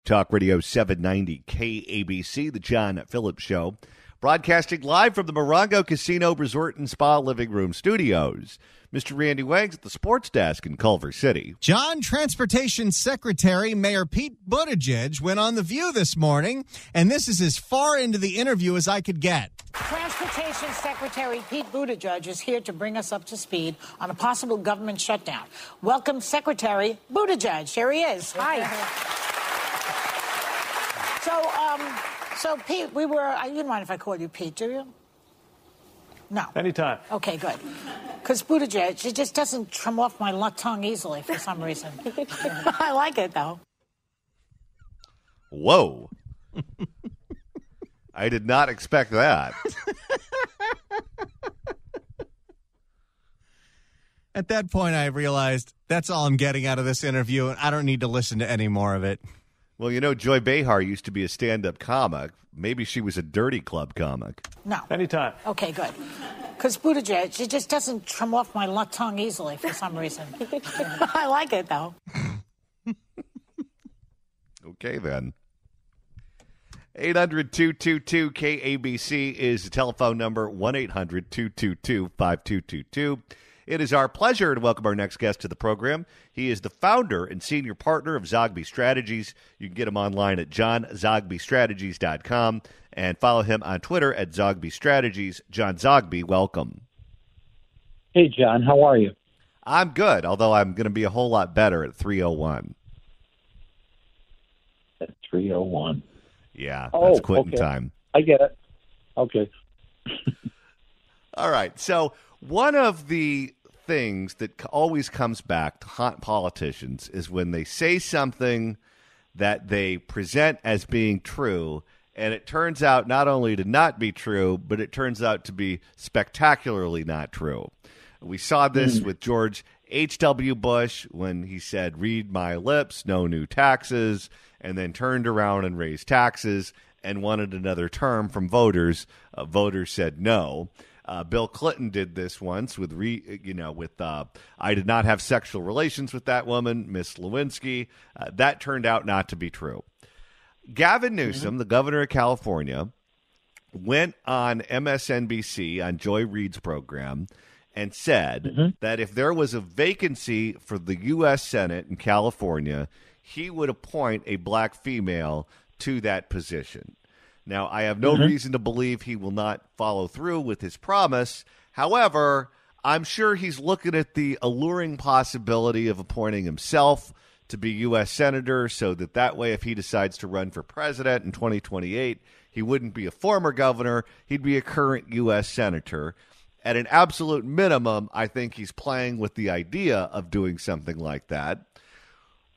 Talk Radio 790 KABC, the John Phillips Show. Broadcasting live from the Morongo Casino Resort and Spa Living Room Studios. Mr. Randy Wags at the sports desk in Culver City. John, Transportation Secretary Mayor Pete Buttigieg went on The View this morning, and this is as far into the interview as I could get. Transportation Secretary Pete Buttigieg is here to bring us up to speed on a possible government shutdown. Welcome, Secretary Buttigieg. Here he is. Hi. So Pete, you don't mind if I call you Pete, do you? No. Anytime. Okay, good. Because Buttigieg, it just doesn't come off my tongue easily for some reason. I like it, though. Whoa. I did not expect that. At that point, I realized that's all I'm getting out of this interview, and I don't need to listen to any more of it. Well, you know, Joy Behar used to be a stand-up comic. Maybe she was a Dirty Club comic. No. Anytime. Okay, good. Because Buttigieg, it just doesn't come off my tongue easily for some reason. I like it, though. Okay, then. 800-222-KABC is the telephone number, 1-800-222-5222. It is our pleasure to welcome our next guest to the program. He is the founder and senior partner of Zogby Strategies. You can get him online at johnzogbystrategies.com and follow him on Twitter at Zogby Strategies. John Zogby, welcome. Hey, John. How are you? I'm good, although I'm going to be a whole lot better at 3:01. At 3:01. Yeah, that's quitting okay. time. I get it. Okay. All right. So one of the things that always comes back to haunt politicians is when they say something that they present as being true, and it turns out not only to not be true, but it turns out to be spectacularly not true. We saw this with George H.W. Bush when he said, "Read my lips, no new taxes," and then turned around and raised taxes and wanted another term from voters. Voters said no. Bill Clinton did this once with I did not have sexual relations with that woman, Miss Lewinsky. That turned out not to be true. Gavin Newsom, the governor of California, went on MSNBC on Joy Reid's program and said that if there was a vacancy for the U.S. Senate in California, he would appoint a black female to that position. Now, I have no reason to believe he will not follow through with his promise. However, I'm sure he's looking at the alluring possibility of appointing himself to be U.S. Senator so that way, if he decides to run for president in 2028, he wouldn't be a former governor. He'd be a current U.S. Senator. At an absolute minimum, I think he's playing with the idea of doing something like that.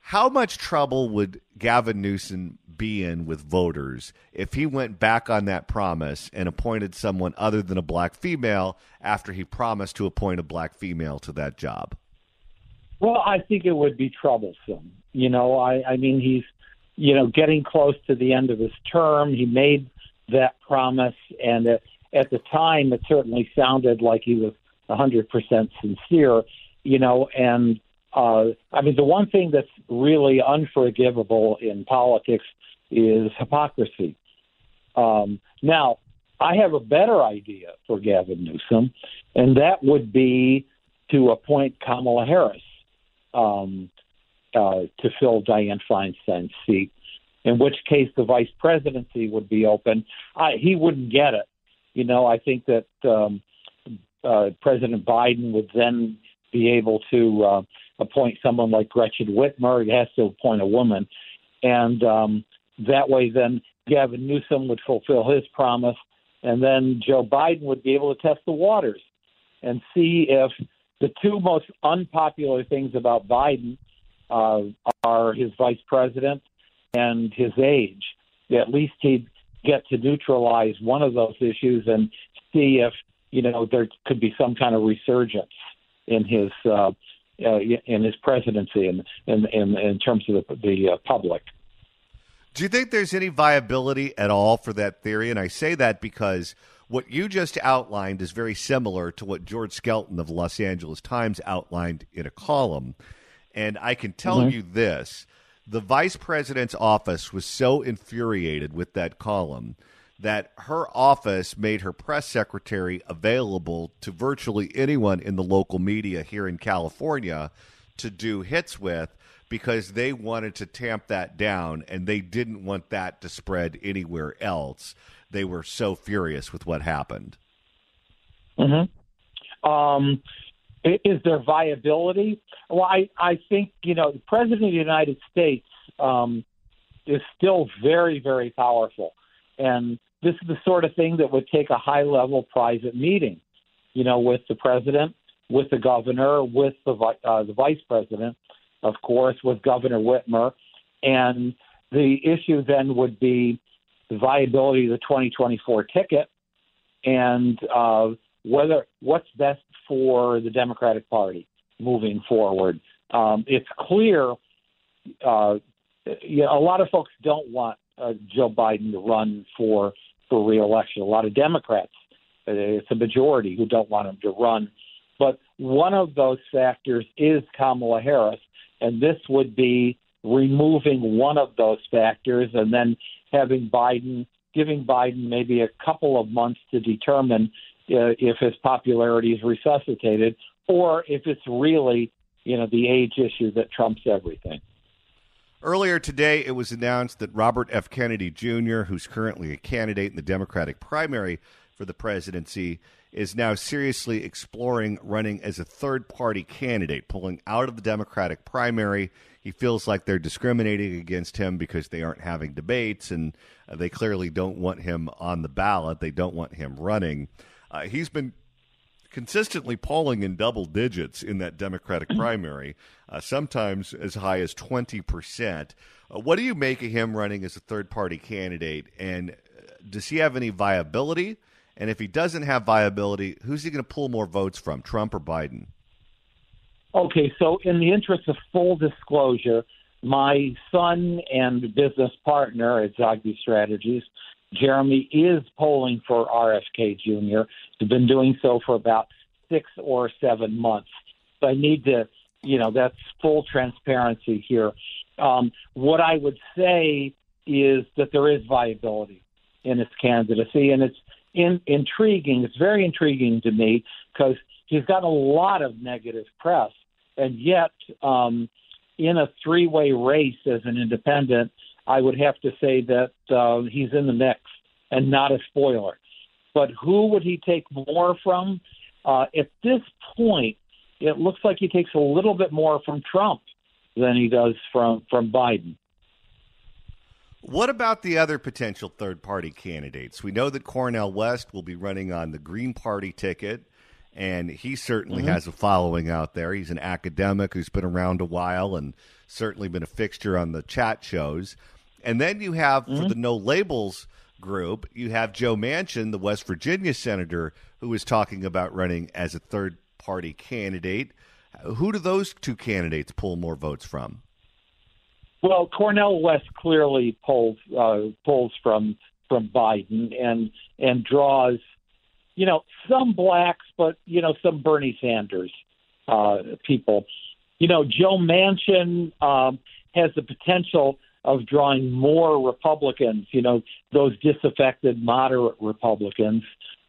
How much trouble would Gavin Newsom be in with voters if he went back on that promise and appointed someone other than a black female after he promised to appoint a black female to that job? Well, I think it would be troublesome. I mean, he's, getting close to the end of his term. He made that promise, and at the time, it certainly sounded like he was 100% sincere, and I mean, the one thing that's really unforgivable in politics is hypocrisy. Now, I have a better idea for Gavin Newsom, and that would be to appoint Kamala Harris to fill Dianne Feinstein's seat, in which case the vice presidency would be open. He wouldn't get it. I think that President Biden would then be able to appoint someone like Gretchen Whitmer. He has to appoint a woman. And that way then Gavin Newsom would fulfill his promise, and then Joe Biden would be able to test the waters and see if the two most unpopular things about Biden are his vice president and his age. At least he'd get to neutralize one of those issues and see if, there could be some kind of resurgence in his presidency and in terms of the public. Do you think there's any viability at all for that theory? And I say that because what you just outlined is very similar to what George Skelton of the Los Angeles Times outlined in a column. And I can tell you this, the vice president's office was so infuriated with that column that her office made her press secretary available to virtually anyone in the local media here in California to do hits with, because they wanted to tamp that down and they didn't want that to spread anywhere else. They were so furious with what happened. Is there viability? Well, I think, the President of the United States is still very, very powerful. And this is the sort of thing that would take a high-level private meeting, with the president, with the governor, with the vice president, of course, with Governor Whitmer. And the issue then would be the viability of the 2024 ticket and what's best for the Democratic Party moving forward. It's clear a lot of folks don't want Joe Biden to run for re-election. A lot of Democrats, it's a majority who don't want him to run. But one of those factors is Kamala Harris, and this would be removing one of those factors and then giving Biden maybe a couple of months to determine if his popularity is resuscitated or if it's really, the age issue that trumps everything. Earlier today, it was announced that Robert F. Kennedy Jr., who's currently a candidate in the Democratic primary for the presidency, is now seriously exploring running as a third-party candidate, pulling out of the Democratic primary. He feels like they're discriminating against him because they aren't having debates, and they clearly don't want him on the ballot. They don't want him running. He's been consistently polling in double digits in that Democratic primary, sometimes as high as 20%. What do you make of him running as a third-party candidate, and does he have any viability? And if he doesn't have viability, who's he going to pull more votes from, Trump or Biden? Okay, so in the interest of full disclosure, my son and business partner at Zogby Strategies, Jeremy, is polling for RFK Jr. He's been doing so for about 6 or 7 months. So I need to, that's full transparency here. What I would say is that there is viability in his candidacy, and it's intriguing. It's very intriguing to me because he's got a lot of negative press, and yet in a three-way race as an independent, I would have to say that he's in the mix and not a spoiler. But who would he take more from? At this point, it looks like he takes a little bit more from Trump than he does from Biden. What about the other potential third-party candidates? We know that Cornel West will be running on the Green Party ticket, and he certainly has a following out there. He's an academic who's been around a while and certainly been a fixture on the chat shows. And then you have, for the No Labels group, you have Joe Manchin, the West Virginia senator, who is talking about running as a third-party candidate. Who do those two candidates pull more votes from? Well, Cornel West clearly pulls from Biden and draws, some blacks, but some Bernie Sanders people. Joe Manchin has the potential of drawing more Republicans, those disaffected moderate Republicans.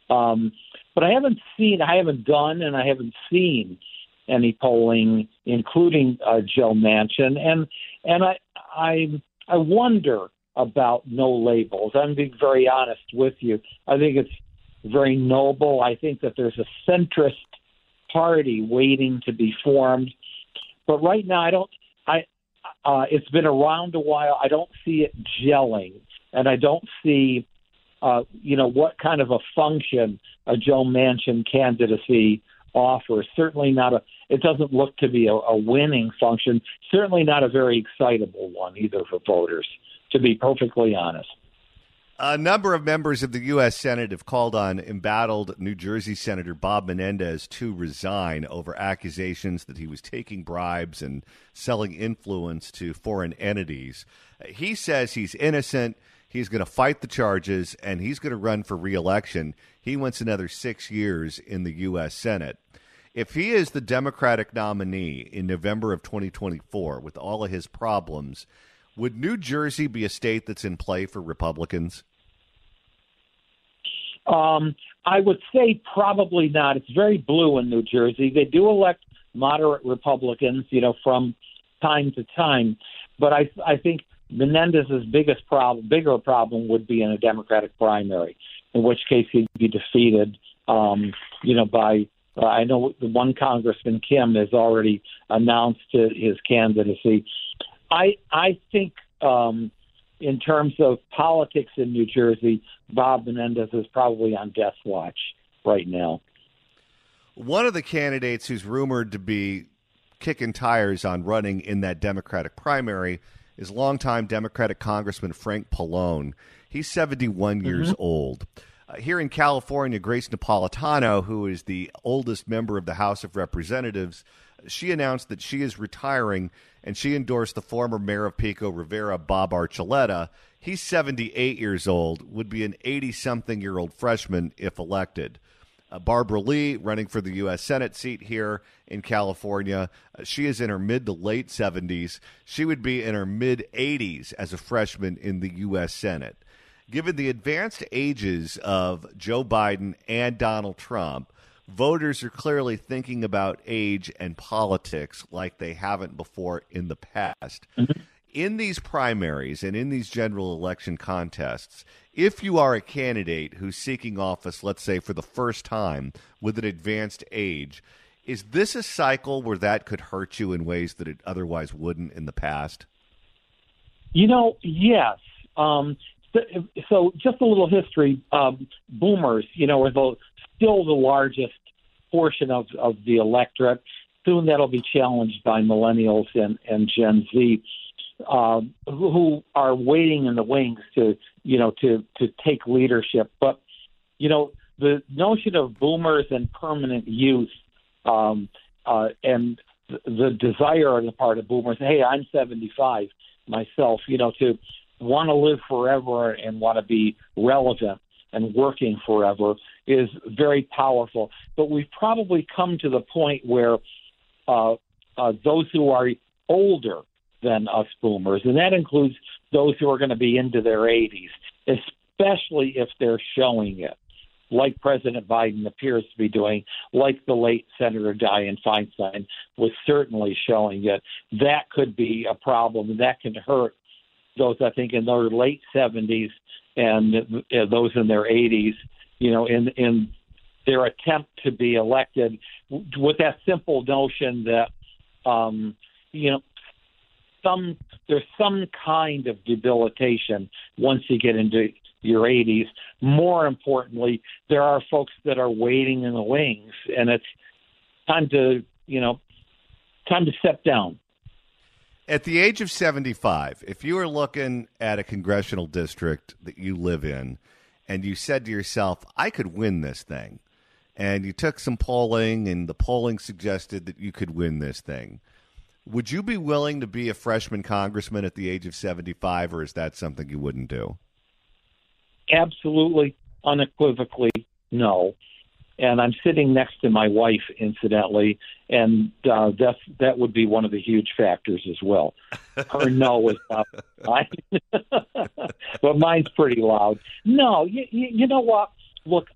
But I haven't done and I haven't seen any polling, including Joe Manchin, and I wonder about No Labels. I'm being very honest with you. I think it's very noble. I think that there's a centrist party waiting to be formed, but right now it's been around a while. I don't see it gelling, and I don't see what kind of a function a Joe Manchin candidacy offers. Certainly not it doesn't look to be a winning function, certainly not a very excitable one either for voters, to be perfectly honest. A number of members of the U.S. Senate have called on embattled New Jersey Senator Bob Menendez to resign over accusations that he was taking bribes and selling influence to foreign entities. He says he's innocent. He's going to fight the charges, and he's going to run for re-election. He wants another 6 years in the U.S. Senate. If he is the Democratic nominee in November of 2024 with all of his problems, would New Jersey be a state that's in play for Republicans? I would say probably not. It's very blue in New Jersey. They do elect moderate Republicans, from time to time. But I think Menendez's bigger problem would be in a Democratic primary, in which case he'd be defeated, by I know the one Congressman Kim has already announced his candidacy. I think in terms of politics in New Jersey, Bob Menendez is probably on death watch right now. One of the candidates who's rumored to be kicking tires on running in that Democratic primary is longtime Democratic Congressman Frank Pallone. He's 71 years old. Here in California, Grace Napolitano, who is the oldest member of the House of Representatives, she announced that she is retiring, and she endorsed the former mayor of Pico Rivera, Bob Archuleta. He's 78 years old, would be an 80-something-year-old freshman if elected. Barbara Lee, running for the U.S. Senate seat here in California, she is in her mid to late 70s. She would be in her mid-80s as a freshman in the U.S. Senate. Given the advanced ages of Joe Biden and Donald Trump, voters are clearly thinking about age and politics like they haven't before in the past. In these primaries and in these general election contests, if you are a candidate who's seeking office, let's say for the first time with an advanced age, is this a cycle where that could hurt you in ways that it otherwise wouldn't in the past? Yes. So just a little history. Boomers, are still the largest portion of the electorate. Soon that'll be challenged by millennials and Gen Z, who are waiting in the wings to take leadership. But, the notion of boomers and permanent youth and the desire on the part of boomers, hey, I'm 75 myself, to want to live forever and want to be relevant and working forever is very powerful. But we've probably come to the point where those who are older than us boomers, and that includes those who are going to be into their 80s, especially if they're showing it, like President Biden appears to be doing, like the late Senator Dianne Feinstein was certainly showing it. That could be a problem, and that can hurt those, I think, in their late 70s and those in their 80s, in their attempt to be elected with that simple notion that, there's some kind of debilitation once you get into your 80s. More importantly, there are folks that are waiting in the wings, and it's time to step down. At the age of 75, if you were looking at a congressional district that you live in and you said to yourself, I could win this thing, and you took some polling and the polling suggested that you could win this thing, would you be willing to be a freshman congressman at the age of 75, or is that something you wouldn't do? Absolutely, unequivocally, no. And I'm sitting next to my wife, incidentally, and that would be one of the huge factors as well. Her no is up, but mine's pretty loud. No, you know what? Look,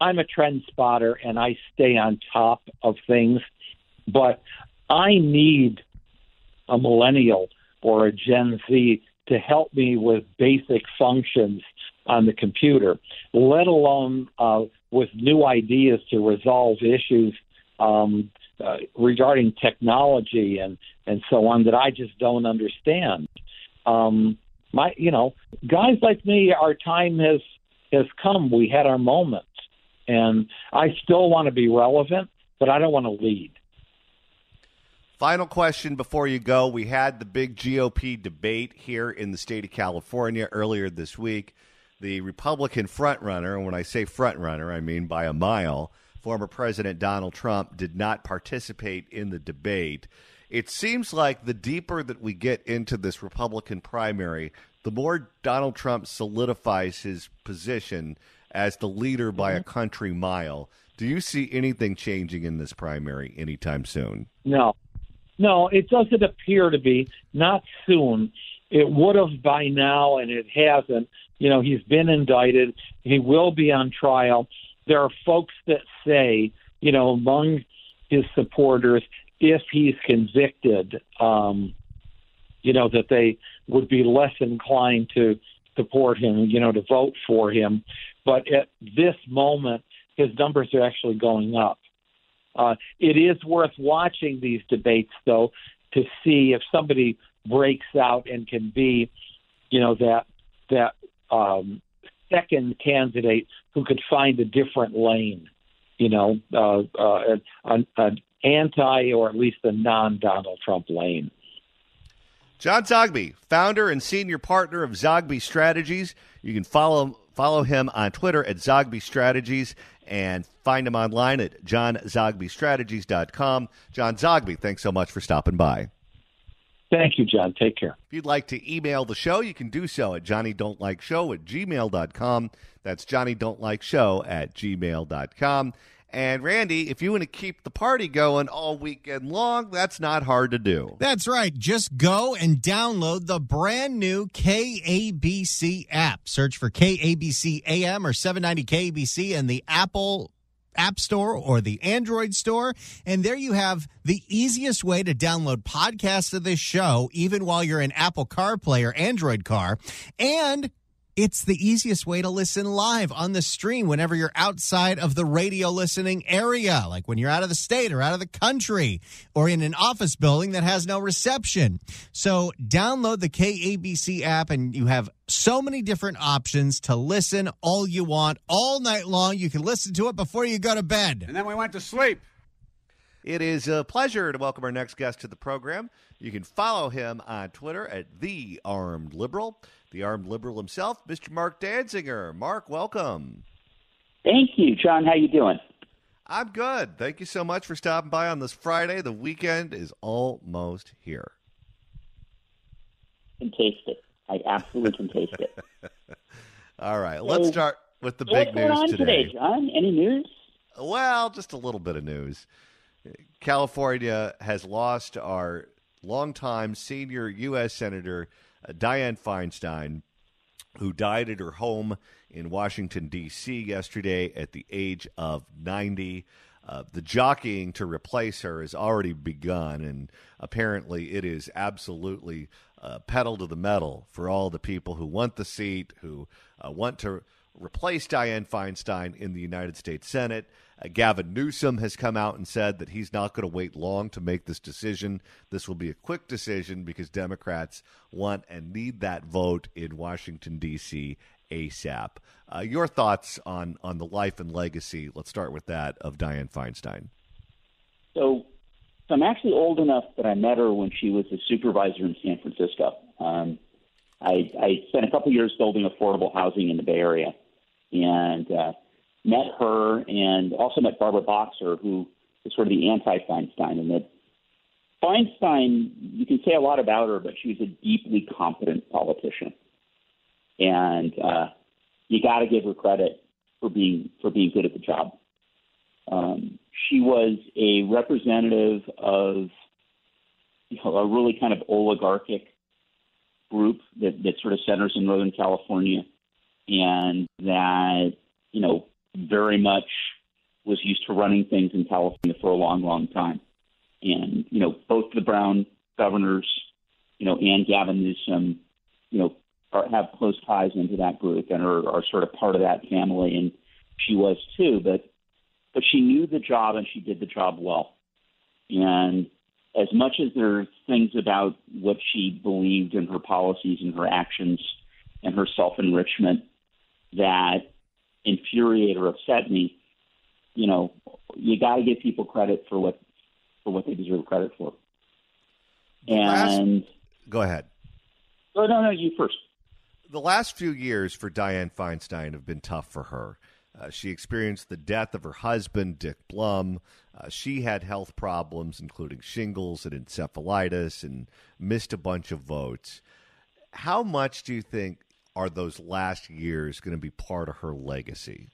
I'm a trend spotter, and I stay on top of things, but I need a millennial or a Gen Z to help me with basic functions on the computer, let alone with new ideas to resolve issues regarding technology and so on that I just don't understand. Guys like me, our time has come. We had our moments, and I still want to be relevant, but I don't want to lead. Final question before you go. We had the big GOP debate here in the state of California earlier this week. The Republican frontrunner, and when I say frontrunner, I mean by a mile, former President Donald Trump did not participate in the debate. It seems like the deeper that we get into this Republican primary, the more Donald Trump solidifies his position as the leader by a country mile. Do you see anything changing in this primary anytime soon? No, it doesn't appear to be. Not soon. It would have by now, and it hasn't. He's been indicted. He will be on trial. There are folks that say, among his supporters, if he's convicted, that they would be less inclined to support him, to vote for him. But at this moment, his numbers are actually going up. It is worth watching these debates, though, to see if somebody breaks out and can be, that second candidate who could find a different lane, an anti or at least a non-Donald Trump lane. John Zogby, founder and senior partner of Zogby Strategies. You can follow him on Twitter at Zogby Strategies and find him online at johnzogbystrategies.com. John Zogby, thanks so much for stopping by. Thank you, John. Take care. If you'd like to email the show, you can do so at johnnydon'tlikeshow@gmail.com. That's johnnydon'tlikeshow@gmail.com. And Randy, if you want to keep the party going all weekend long, that's not hard to do. That's right. Just go and download the brand new KABC app. Search for KABC AM or 790 KABC in the Apple App Store or the Android Store. And there you have the easiest way to download podcasts of this show, even while you're in Apple CarPlay or Android Car. And it's the easiest way to listen live on the stream whenever you're outside of the radio listening area, like when you're out of the state or out of the country or in an office building that has no reception. So download the KABC app, and you have so many different options to listen all you want all night long. You can listen to it before you go to bed. And then we went to sleep. It is a pleasure to welcome our next guest to the program. You can follow him on Twitter at The Armed Liberal. The Armed Liberal himself, Mr. Marc Danziger. Marc, welcome. Thank you, John. How you doing? I'm good. Thank you so much for stopping by on this Friday. The weekend is almost here. I can taste it. I absolutely can taste it. All right, let's start with the big what's going news on today, John? Any news? Well, just a little bit of news. California has lost our longtime senior U.S. Senator Dianne Feinstein, who died at her home in Washington, D.C. yesterday at the age of 90. The jockeying to replace her has already begun, and apparently it is absolutely pedal to the metal for all the people who want the seat, who want to replace Dianne Feinstein in the United States Senate. Gavin Newsom has come out and said that he's not going to wait long to make this decision. This will be a quick decision because Democrats want and need that vote in Washington, D.C. ASAP. Your thoughts on the life and legacy, let's start with that, of Dianne Feinstein. So I'm actually old enough that I met her when she was a supervisor in San Francisco. I spent a couple years building affordable housing in the Bay Area, and met her and also met Barbara Boxer, who is sort of the anti-Feinstein. And that Feinstein, you can say a lot about her, but she was a deeply competent politician. And you got to give her credit for being good at the job. She was a representative of a really kind of oligarchic group that sort of centers in Northern California, and that, very much was used to running things in California for a long, long time. And, both the Brown governors, and Gavin Newsom, have close ties into that group and are sort of part of that family. And she was too, but she knew the job and she did the job well. And as much as there are things about what she believed in her policies and her actions and her self-enrichment that infuriate or upset me, you got to give people credit for what they deserve credit for. Go ahead. Oh, no, you first. The last few years for Dianne Feinstein have been tough for her. She experienced the death of her husband, Dick Blum. She had health problems, including shingles and encephalitis, and missed a bunch of votes. How much do you think are those last years going to be part of her legacy?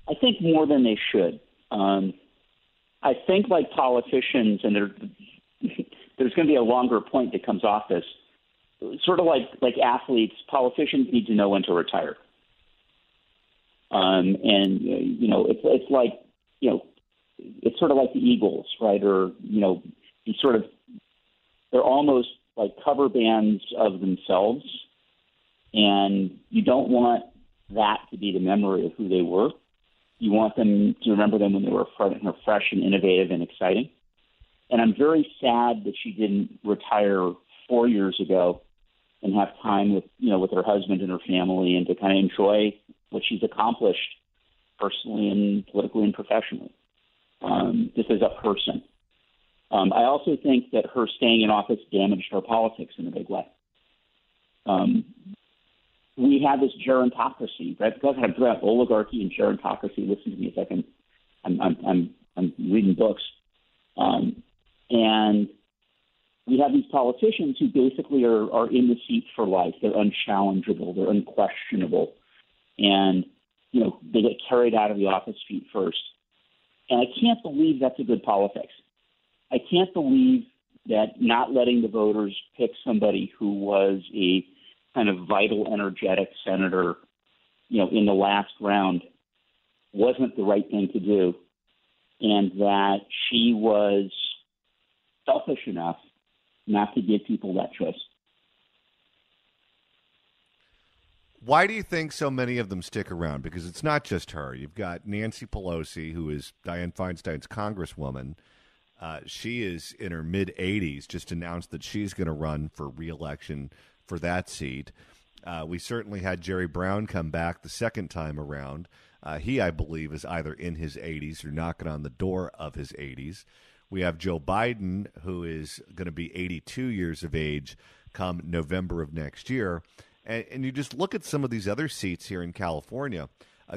I think more than they should. I think like politicians, and there's going to be a longer point that comes off this, sort of like athletes, politicians need to know when to retire. It's like, it's sort of like the Eagles, right? Or, they're almost like cover bands of themselves. And you don't want that to be the memory of who they were. You want them to remember them when they were fresh and innovative and exciting. And I'm very sad that she didn't retire 4 years ago and have time with her husband and her family and to kind of enjoy what she's accomplished personally and politically and professionally, just as a person. I also think that her staying in office damaged our politics in a big way. We have this gerontocracy, right? Because I'm about oligarchy and gerontocracy. Listen to me a second. I'm reading books, and we have these politicians who basically are in the seat for life. They're unchallengeable. They're unquestionable, and they get carried out of the office feet first. And I can't believe that's a good politics. I can't believe that not letting the voters pick somebody who was a kind of vital, energetic senator, in the last round wasn't the right thing to do, and that she was selfish enough not to give people that choice. Why do you think so many of them stick around? Because it's not just her. You've got Nancy Pelosi, who is Dianne Feinstein's congresswoman. She is in her mid-80s, just announced that she's going to run for re-election for that seat. We certainly had Jerry Brown come back the second time around. He, I believe, is either in his 80s or knocking on the door of his 80s. We have Joe Biden, who is going to be 82 years of age come November of next year. And you just look at some of these other seats here in California.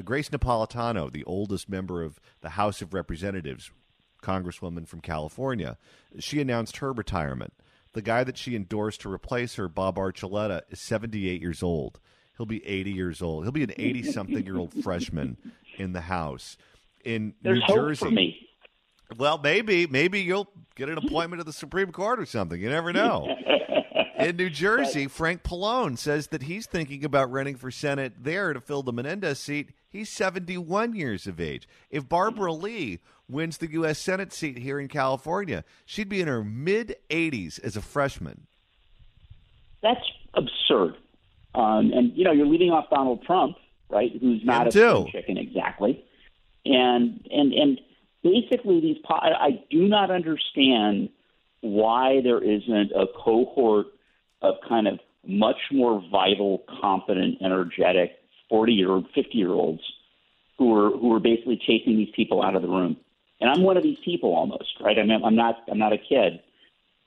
Grace Napolitano, the oldest member of the House of Representatives, Congresswoman from California, she announced her retirement. The guy that she endorsed to replace her, Bob Archuleta, is 78 years old. He'll be 80 years old. He'll be an 80-something-year-old freshman in the House. In There's New Jersey. Hope for me. Well, maybe you'll get an appointment to the Supreme Court or something. You never know. In New Jersey, Frank Pallone says that he's thinking about running for Senate there to fill the Menendez seat. He's 71 years of age. If Barbara Lee wins the U.S. Senate seat here in California, she'd be in her mid-80s as a freshman. That's absurd. And, you're leading off Donald Trump, right, who's not a spring chicken exactly. And basically, I do not understand why there isn't a cohort of kind of much more vital, competent, energetic 40-year-old, 50-year-olds who are basically chasing these people out of the room. And I'm one of these people almost, right? I mean, I'm not a kid,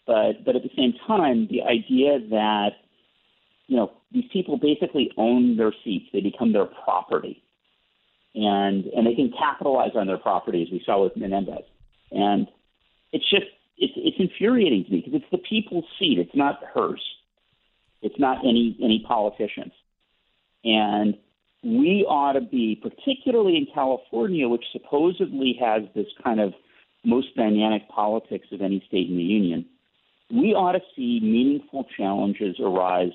but at the same time, the idea that these people basically own their seats, they become their property, and they can capitalize on their property, as we saw with Menendez. And it's just it's infuriating to me because it's the people's seat. It's not hers. It's not any politicians. And we ought to be, particularly in California, which supposedly has this kind of most dynamic politics of any state in the union, we ought to see meaningful challenges arise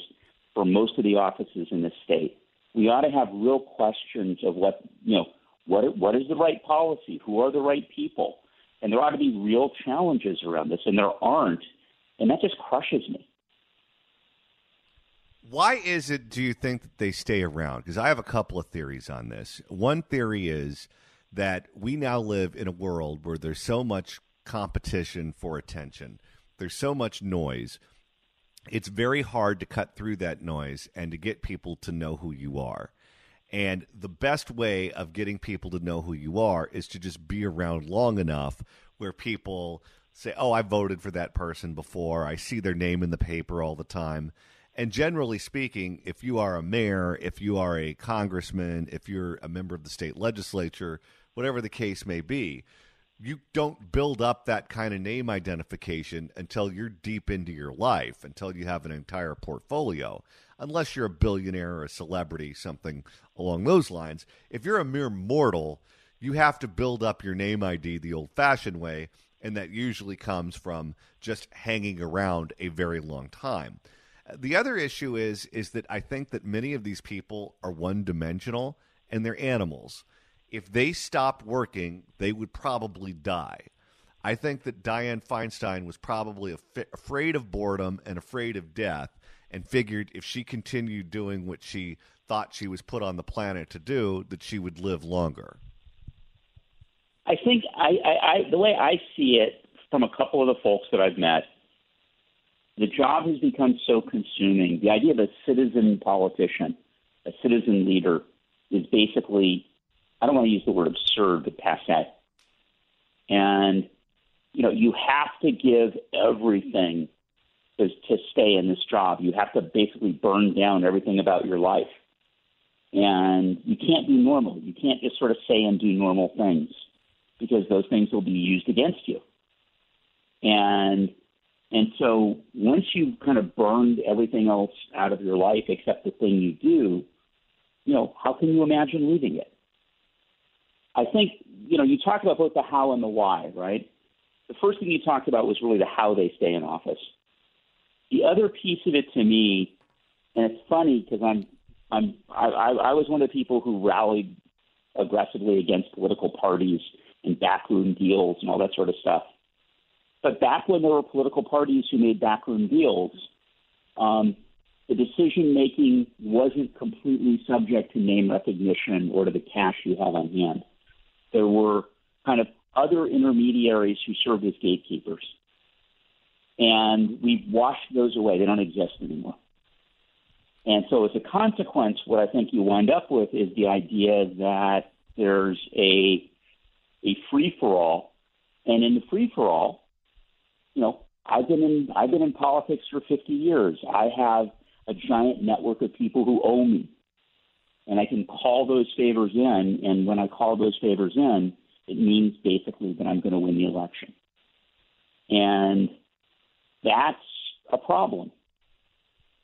for most of the offices in this state. We ought to have real questions of what is the right policy? Who are the right people? And there ought to be real challenges around this, and there aren't. And that just crushes me. Why is it, do you think, that they stay around? Because I have a couple of theories on this. One theory is that we now live in a world where there's so much competition for attention. There's so much noise. It's very hard to cut through that noise and to get people to know who you are. And the best way of getting people to know who you are is to just be around long enough where people say, oh, I voted for that person before. I see their name in the paper all the time. And generally speaking, if you are a mayor, if you are a congressman, if you're a member of the state legislature, whatever the case may be, you don't build up that kind of name identification until you're deep into your life, until you have an entire portfolio, unless you're a billionaire or a celebrity, something along those lines. If you're a mere mortal, you have to build up your name ID the old-fashioned way, and that usually comes from just hanging around a very long time. The other issue is that I think that many of these people are one-dimensional, and they're animals. If they stopped working, they would probably die. I think that Dianne Feinstein was probably afraid of boredom and afraid of death, and figured if she continued doing what she thought she was put on the planet to do, that she would live longer. I think the way I see it from a couple of the folks that I've met, the job has become so consuming. The idea of a citizen politician, a citizen leader, is basically, I don't want to use the word absurd, but passé. And, you have to give everything to stay in this job. You have to basically burn down everything about your life. And you can't be normal. You can't just sort of say and do normal things, because those things will be used against you. And so once you've kind of burned everything else out of your life except the thing you do, how can you imagine leaving it? I think, you talk about both the how and the why, right? The first thing you talked about was really the how they stay in office. The other piece of it to me, and it's funny because I was one of the people who rallied aggressively against political parties and backroom deals and all that sort of stuff. But back when there were political parties who made backroom deals, the decision-making wasn't completely subject to name recognition or to the cash you have on hand. There were kind of other intermediaries who served as gatekeepers. And we've washed those away. They don't exist anymore. And so as a consequence, what I think you wind up with is the idea that there's a free-for-all. And in the free-for-all, I've been in politics for 50 years. I have a giant network of people who owe me. And I can call those favors in. And when I call those favors in, it means basically that I'm going to win the election. And that's a problem,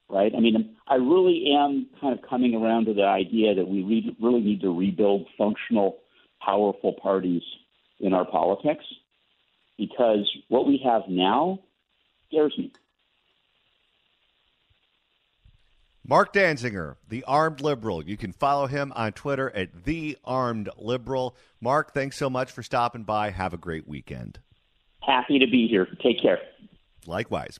right? I mean, I really am kind of coming around to the idea that we really need to rebuild functional, powerful parties in our politics, because what we have now scares me. Marc Danziger, the Armed Liberal. You can follow him on Twitter at The Armed Liberal. Marc, thanks so much for stopping by. Have a great weekend. Happy to be here. Take care. Likewise.